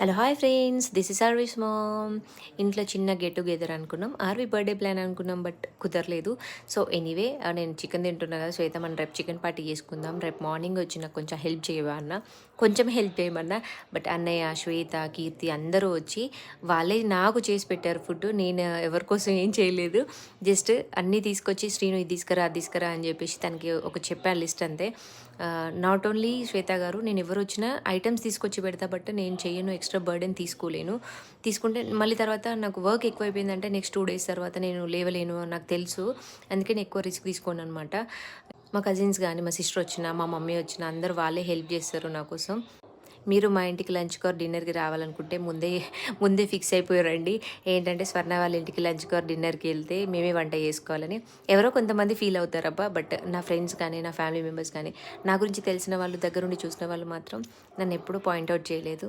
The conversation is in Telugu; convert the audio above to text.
Hello hi friends, this is Aarvi's mom. ఇంట్లో చిన్న గెట్ టుగెదర్ అనుకున్నాం, ఆర్వీ బర్త్డే ప్లాన్ అనుకున్నాం, బట్ కుదరలేదు. సో ఎనీవే, నేను చికెన్ తింటున్నా కదా శ్వేత, మనం రేపు చికెన్ పార్టీ చేసుకుందాం. రేపు మార్నింగ్ వచ్చి నాకు కొంచెం హెల్ప్ చేయవా అన్న, కొంచెం హెల్ప్ చేయమన్నా. బట్ అన్నయ్య, శ్వేత, కీర్తి అందరూ వచ్చి వాళ్ళే నాకు చేసి పెట్టారు ఫుడ్. నేను ఎవరి కోసం ఏం చేయలేదు, జస్ట్ అన్నీ తీసుకొచ్చి శ్రీను ఇది తీసుకురా అది తీసుకురా అని చెప్పేసి తనకి ఒక చెప్పాను లిస్ట్ అంతే. నాట్ ఓన్లీ శ్వేత గారు, నేను ఎవరు వచ్చినా ఐటమ్స్ తీసుకొచ్చి పెడతా, బట్ నేను చెయ్యను, ఎక్స్ట్రా బర్డెన్ తీసుకోలేను. తీసుకుంటే మళ్ళీ తర్వాత నాకు వర్క్ ఎక్కువైపోయిందంటే నెక్స్ట్ 2 days తర్వాత నేను లేవలేను, నాకు తెలుసు. అందుకే నేను ఎక్కువ రిస్క్ తీసుకోను అనమాట. మా కజిన్స్ కానీ, మా సిస్టర్ వచ్చినా, మా మమ్మీ వచ్చినా, అందరూ వాళ్ళే హెల్ప్ చేస్తారు నా కోసం. మీరు మా ఇంటికి లంచ్కి ఆర్ డిన్నర్కి రావాలనుకుంటే ముందే ముందే ఫిక్స్ అయిపోయారండి. ఏంటంటే స్వర్ణ వాళ్ళ ఇంటికి లంచ్కి ఆర్ డిన్నర్కి వెళ్తే మేమే వంట చేసుకోవాలని. ఎవరో కొంతమంది ఫీల్ అవుతారబ్బా, బట్ నా ఫ్రెండ్స్ కానీ, నా ఫ్యామిలీ మెంబర్స్ కానీ, నా గురించి తెలిసిన వాళ్ళు, దగ్గరుండి చూసిన వాళ్ళు మాత్రం నన్ను ఎప్పుడూ పాయింట్అవుట్ చేయలేదు.